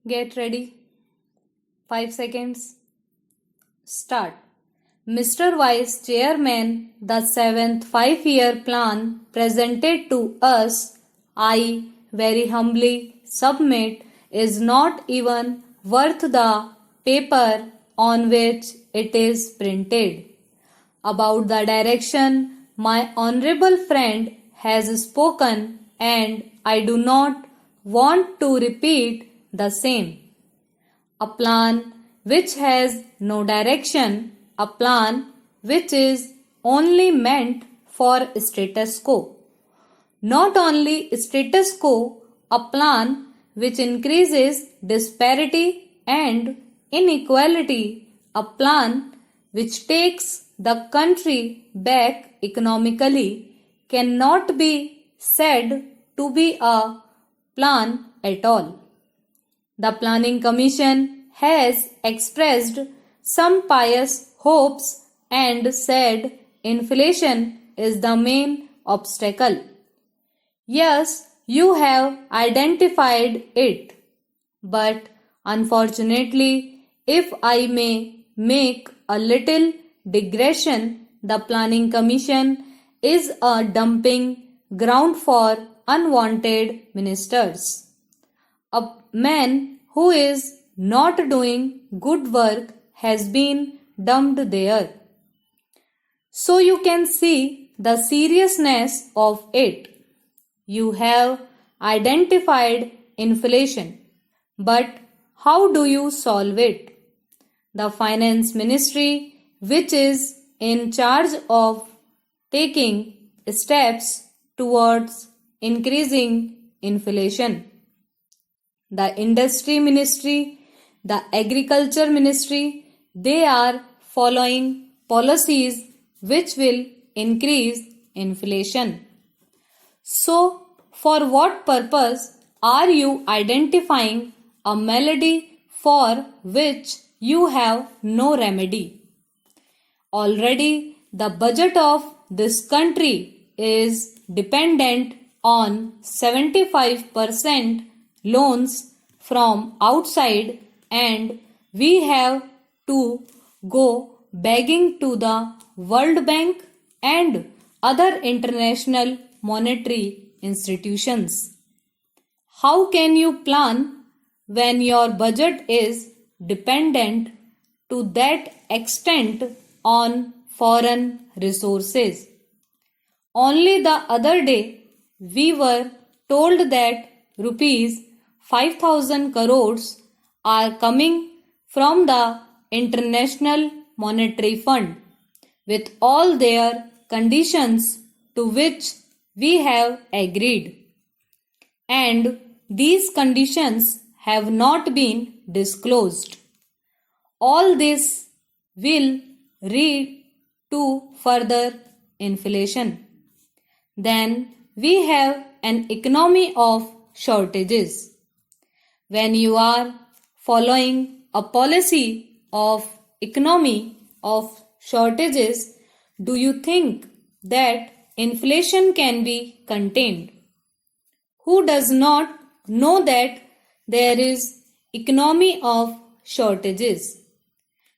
Get ready. 5 seconds. Start. Mr. Vice Chairman, the 7th 5-year plan presented to us, I very humbly submit, is not even worth the paper on which it is printed. About the direction my honorable friend has spoken, and I do not want to repeat the same. A plan which has no direction, a plan which is only meant for status quo. Not only status quo, a plan which increases disparity and inequality, a plan which takes the country back economically, cannot be said to be a plan at all. The Planning Commission has expressed some pious hopes and said inflation is the main obstacle. Yes, you have identified it. But unfortunately, if I may make a little digression, the Planning Commission is a dumping ground for unwanted ministers. A man who is not doing good work has been dumped there. So you can see the seriousness of it. You have identified inflation, but how do you solve it? The Finance Ministry, which is in charge of taking steps towards increasing inflation. The Industry Ministry, the Agriculture Ministry, they are following policies which will increase inflation. So, for what purpose are you identifying a malady for which you have no remedy? Already, the budget of this country is dependent on 75% loans from outside, and we have to go begging to the World Bank and other international monetary institutions. How can you plan when your budget is dependent to that extent on foreign resources? Only the other day we were told that rupees 5,000 crores are coming from the International Monetary Fund with all their conditions to which we have agreed. And these conditions have not been disclosed. All this will lead to further inflation. Then we have an economy of shortages. When you are following a policy of economy of shortages, do you think that inflation can be contained? Who does not know that there is economy of shortages?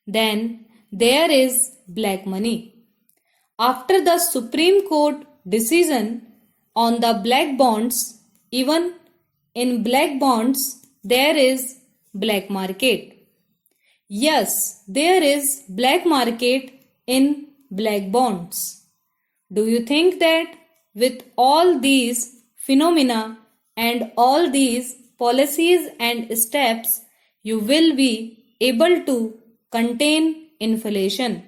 Then there is black money. After the Supreme Court decision on the black bonds, even in black bonds there is black market. Yes, there is black market in black bonds. Do you think that with all these phenomena and all these policies and steps, you will be able to contain inflation?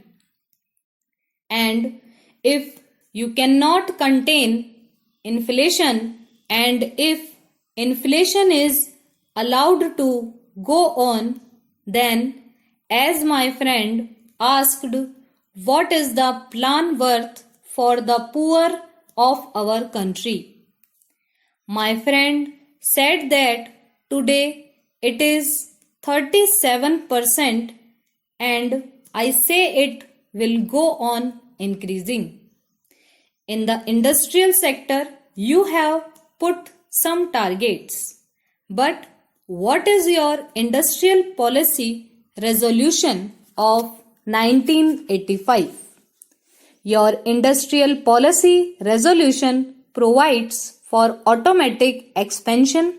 And if you cannot contain inflation, and if inflation is allowed to go on, then as my friend asked, what is the plan worth for the poor of our country? My friend said that today it is 37%, and I say it will go on increasing. In the industrial sector, you have put some targets, but What is your industrial policy resolution of 1985? Your industrial policy resolution provides for automatic expansion,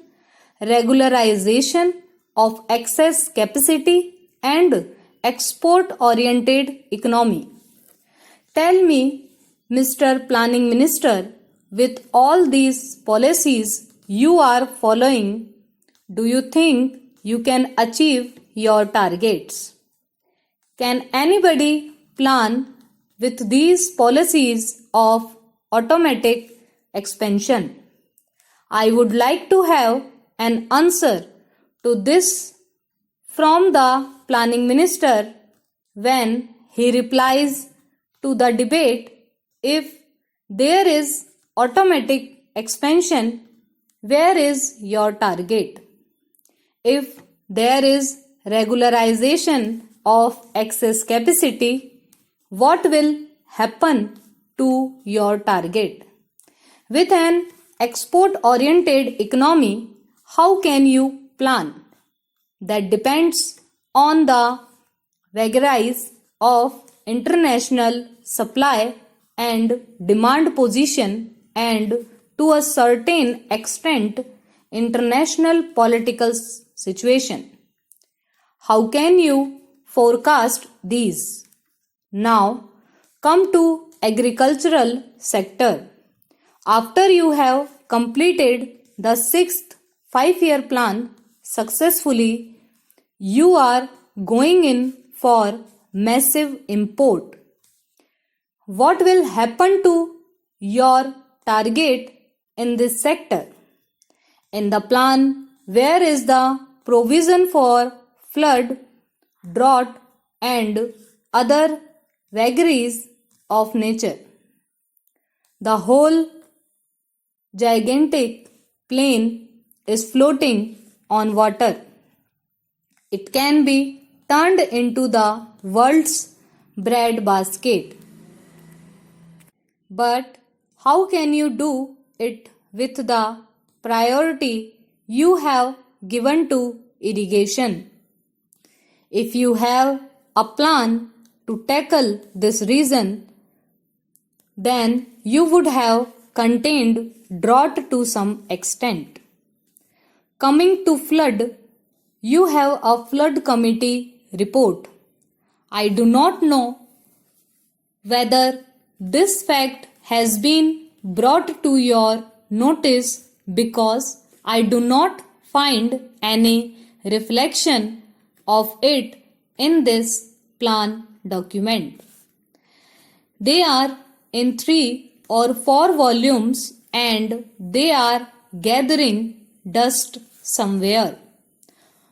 regularization of excess capacity, and export-oriented economy. Tell me, Mr. Planning Minister, with all these policies you are following, do you think you can achieve your targets? Can anybody plan with these policies of automatic expansion? I would like to have an answer to this from the Planning Minister when he replies to the debate. If there is automatic expansion, where is your target? If there is regularization of excess capacity, what will happen to your target? With an export-oriented economy, how can you plan? That depends on the vagaries of international supply and demand position and to a certain extent international political situation. How can you forecast these? Now come to agricultural sector. After you have completed the 6th 5-year plan successfully, you are going in for massive import. What will happen to your target in this sector? In the plan, where is the provision for flood, drought, and other vagaries of nature? The whole gigantic plain is floating on water. It can be turned into the world's bread basket. But how can you do it with the priority you have given to irrigation? If you have a plan to tackle this reason, then you would have contained drought to some extent. Coming to flood, you have a flood committee report. I do not know whether this fact has been brought to your notice because I do not find any reflection of it in this plan document. They are in 3 or 4 volumes and they are gathering dust somewhere.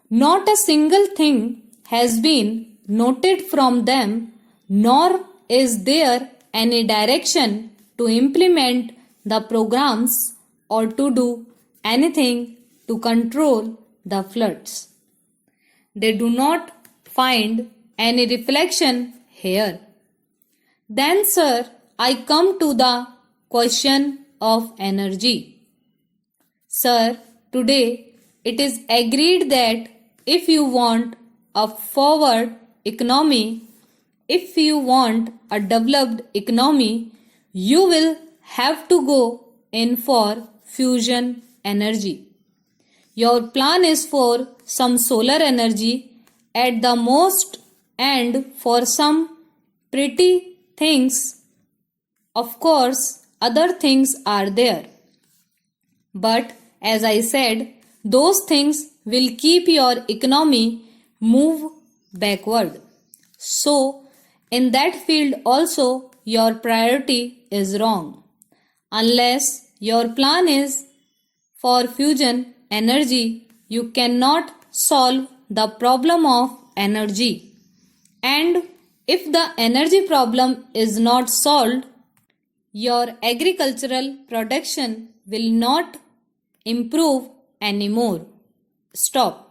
Not a single thing has been noted from them, nor is there any direction to implement the programs or to do anything to control the floods. They do not find any reflection here. Then, sir, I come to the question of energy. Sir, today it is agreed that if you want a forward economy, if you want a developed economy, you will have to go in for fusion energy. Your plan is for some solar energy at the most and for some pretty things. Of course, other things are there. But as I said, those things will keep your economy move backward. So, in that field also, your priority is wrong. Unless your plan is for fusion energy, you cannot solve the problem of energy. And if the energy problem is not solved, your agricultural production will not improve anymore. Stop.